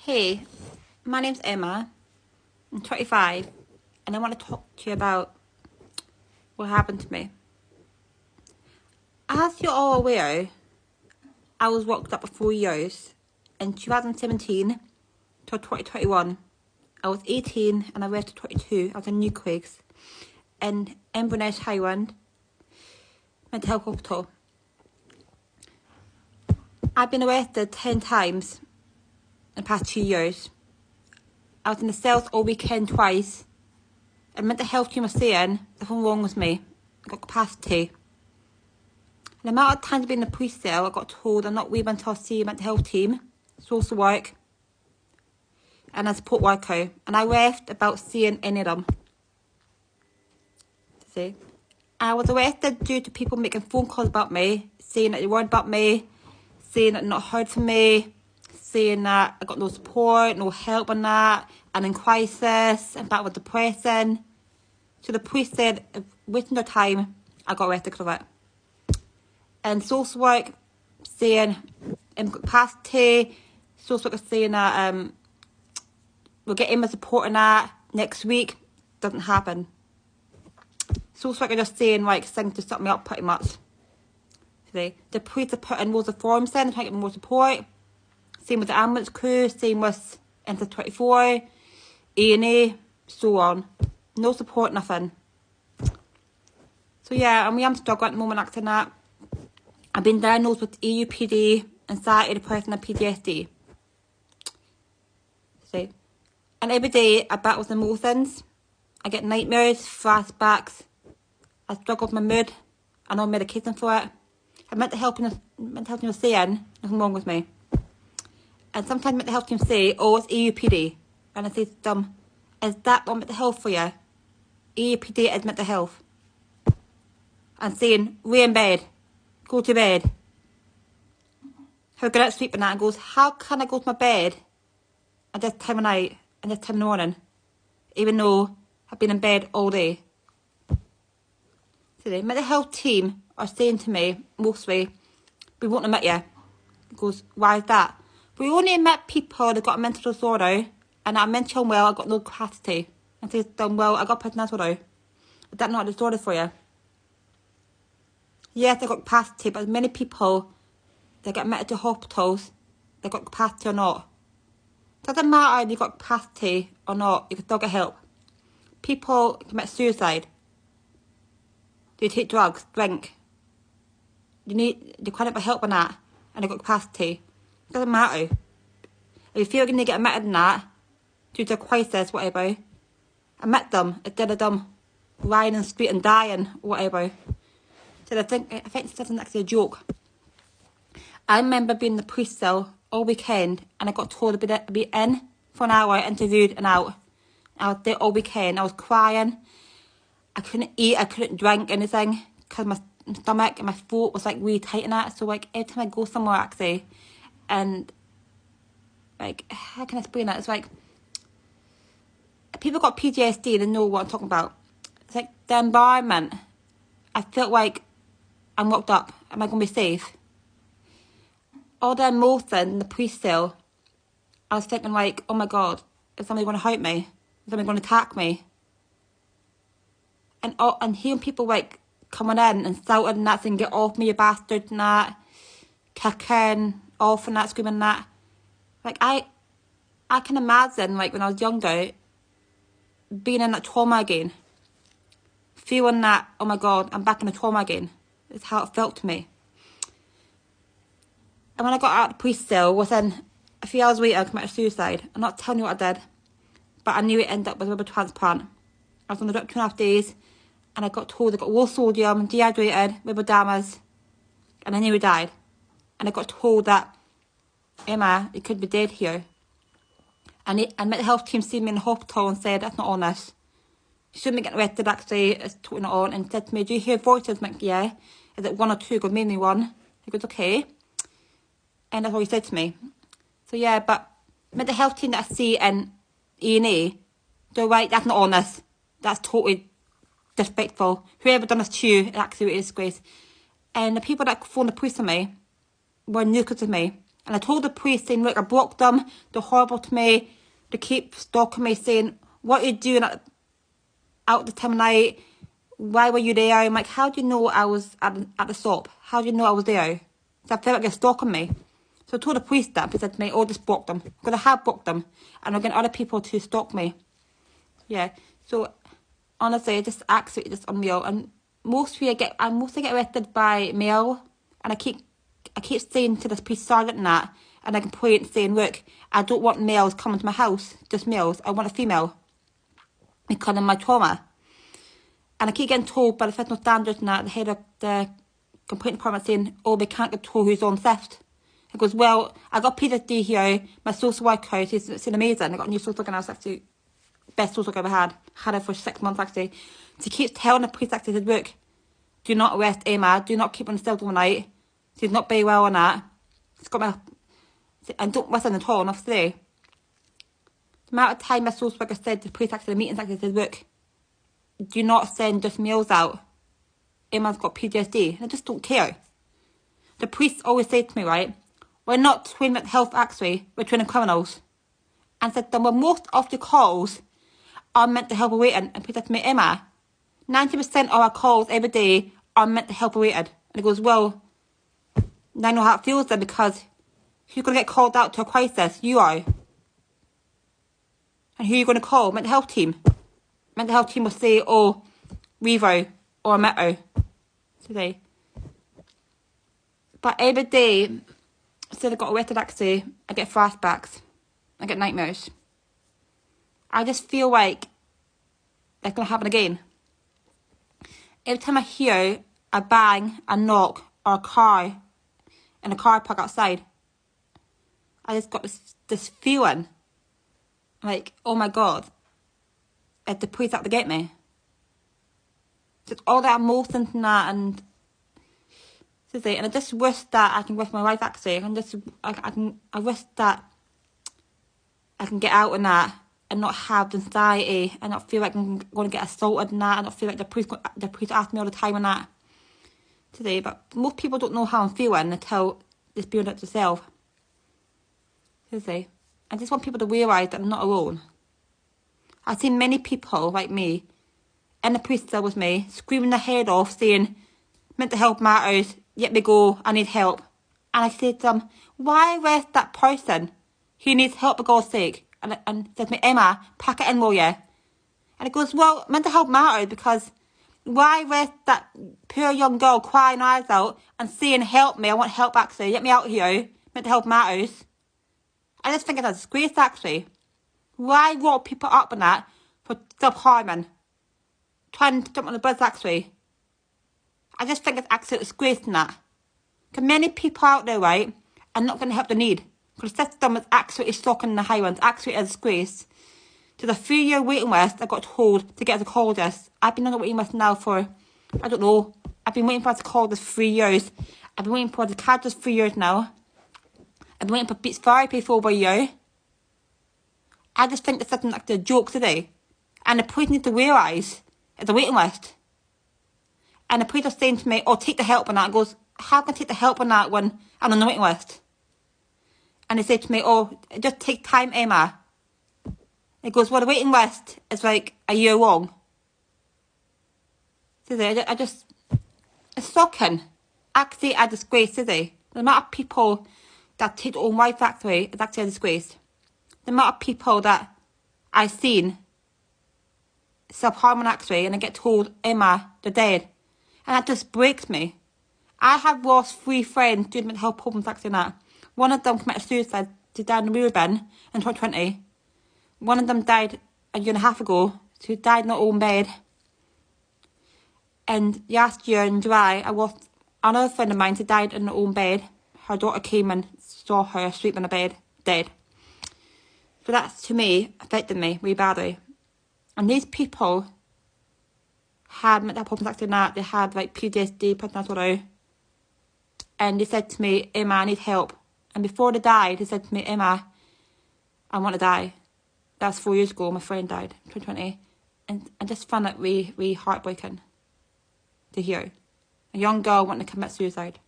Hey, my name's Emma. I'm 25 and I want to talk to you about what happened to me. As you're all aware, I was locked up for 4 years. In 2017 to 2021, I was 18 and I went to 22. I was in Newquays in Inverness Highland Mental Health Hospital. I've been arrested 10 times in the past 2 years. I was in the cells all weekend twice. And mental health team was saying there's something wrong with me. I got capacity. And the amount of times I've been in the police cell, I got told I'm not leaving until I see a mental health team, social work, and a support worker. And I left without seeing any of them. See? I was arrested due to people making phone calls about me, saying that they worried about me, saying that they're not heard from me, saying that I got no support, no help on that, and in crisis, and that was depressing. So the police said, wasting their time, I got arrested because of it. And social work saying, in capacity, social work saying that we'll get in with support on that next week. Doesn't happen. Social work are just saying, like, things to stop me up pretty much. See? The police are putting loads of forms in, trying to get more support. Same with the ambulance crew, same with Enter24, A&E, so on. No support, nothing. So yeah, and I'm struggling at the moment acting that. I've been diagnosed with EUPD, anxiety, depression and PTSD. See? And every day I battle with emotions. I get nightmares, flashbacks. I struggle with my mood. I'm on medication for it. I mental health team was saying nothing wrong with me. And sometimes mental health team say, oh, it's EUPD. And I say to them, is that not mental health for you? EUPD is mental health. And saying, lay in bed. Go to bed. How good at sleeping that and goes, how can I go to my bed at this time of night and this time in the morning, even though I've been in bed all day? So the mental health team are saying to me, mostly, we won't admit you. He goes, why is that? We only admit people that got a mental disorder and I'm mentally unwell, I've got no capacity. And say to them, well, I got personality disorder. Is that not a disorder for you? Yes, I got capacity, but many people that get admitted to hospitals, they got capacity or not. Doesn't matter if you got capacity or not, you can still get help. People commit suicide. They take drugs, drink. They cry out for help on that, and they got capacity. Doesn't matter. If you feel you're going to get admitted in that, due to a crisis, whatever, admit them instead of them lying in the street and dying, whatever. So I think this isn't actually a joke. I remember being in the police cell all weekend and I got told to be in for an hour, interviewed and out. I was there all weekend. I was crying. I couldn't eat. I couldn't drink anything because my stomach and my throat was like really tight in that. So like every time I go somewhere actually, and like how can I explain that? It's like people got PTSD. They know what I'm talking about. It's like the environment. I felt like I'm locked up. Am I going to be safe? All the emotion in the police cell, I was thinking like, oh my God, is somebody going to hurt me? Is somebody going to attack me? And hearing people like coming in and shouting and that saying, get off me, you bastard, and that, kicking off and that, screaming and that. Like I can imagine like when I was younger, being in that trauma again. Feeling that, oh my God, I'm back in the trauma again. It's how it felt to me. And when I got out of the police cell, within a few hours later, I committed suicide. I'm not telling you what I did, but I knew it ended up with a liver transplant. I was on the drip 2.5 days, and I got told I got low sodium, dehydrated, liver damage, and I nearly died. And I got told that, Emma, you could be dead here. And the mental health team seen me in the hospital and said, that's not honest. You shouldn't be getting arrested, actually, it's totally not on. And said to me, do you hear voices? I'm like, yeah. Is it one or two? I go, mainly one. He goes, okay. And that's all he said to me. So yeah, but mental health team that I see in E&E, they're right, that's not honest. That's totally disrespectful. Whoever done this to you, it's actually a disgrace. And the people that phoned the police on me were nuclear to me. And I told the police saying, look, I blocked them. They're horrible to me. They keep stalking me saying, what are you doing out the time of night? Why were you there? I'm like, how do you know I was at the shop? How do you know I was there? So I felt like they're stalking me. So I told the police that. They said to me, oh, just block them. Because I have blocked them. And I'm getting other people to stalk me. Yeah. So honestly, just absolutely just unreal. And mostly I get arrested by mail. And I keep saying to this police sergeant and that, and I complain saying, look, I don't want males coming to my house, just males. I want a female because of my trauma. And I keep getting told by the federal standards and that, the head of the complaint department saying, oh, they can't control who's on theft. He goes, well, I got PTSD here, my social worker, it's amazing. I got a new social worker now, it's actually best social worker I've ever had. Had her for 6 months actually. She keeps telling the police actually, said, look, do not arrest Emma, do not keep her on the cell overnight. She's not very well on that. She's got my... And don't listen at all, enough today. The amount of time my social worker said to the police actually, the meetings actually said, look, do not send just males out. Emma's got PTSD. And I just don't care. The police always say to me, right, we're not training mental health actually, we're training criminals. And I said, then well, most of the calls are mental health related. And people said to me, Emma, 90% of our calls every day are mental health related. And he goes, well, I know how it feels then, because who's going to get called out to a crisis? You are. And who are you going to call? Mental health team. Mental health team will say, oh, Revo or Metro today. But every day, since I got arrested actually, I get flashbacks. I get nightmares. I just feel like it's going to happen again. Every time I hear a bang, a knock, or a car in a car park outside, I just got this feeling like, oh my God, if the police out to get me. Just all that emotion and that, and I just wish that I can with my life actually. I wish that I can get out and that and not have anxiety and not feel like I'm going to get assaulted and that, and not feel like the police ask me all the time and that today. But most people don't know how I'm feeling until they experience it themselves. I just want people to realise that I'm not alone. I've seen many people like me in the police cell with me, screaming their head off, saying, mental health matters, let me go, I need help. And I said to them, why arrest that person who needs help for God's sake? And said to me, Emma, pack it in, will you? And he goes, well, mental health matters, because why arrest that poor young girl crying her eyes out and saying, help me, I want help actually, get me out here, mental health matters. I just think it's a disgrace actually. Why lock people up on that for self-harming? Trying to jump on the bus actually. I just think it's absolute disgrace in that. Because many people out there, right, are not going to help the need. Because the system is absolutely shocking the Highlands, absolutely a disgrace. To the 3-year waiting list I got told to get a psychologist. I've been on the waiting list now for, I don't know, I've been waiting for a psychologist for 3 years. I've been waiting for the psychiatrist 3 years now. I've been waiting for speech therapy for over a year. I just think the system's like a joke today. And the police need to realise it's a waiting list. And the police are saying to me, oh, take the help on that. I goes, how can I take the help on that when I'm on the waiting list? And they say to me, oh, it just take time, Emma. It goes, well, the waiting list is like a year long. So I just, it's shocking. Actually a disgrace, is it? The amount of people that take their own life actually is actually a disgrace. The amount of people that I've seen self-harming actually, and I get told, Emma, they're dead. And that just breaks me. I have lost 3 friends due to mental health problems actually and that. One of them committed suicide. She died in the wheel bin in 2020. One of them died a year and a half ago. She died in her own bed. And last year in July, I lost another friend of mine. She died in her own bed. Her daughter came and saw her asleep in a bed, dead. So that's, to me, affected me really badly. And these people had mental health problems actually and that. They had like PTSD, personality disorder. And they said to me, Emma, I need help. And before they died, they said to me, Emma, I want to die. That's 4 years ago, my friend died, 2020. And I just found that really, really heartbreaking to hear. A young girl wanting to commit suicide.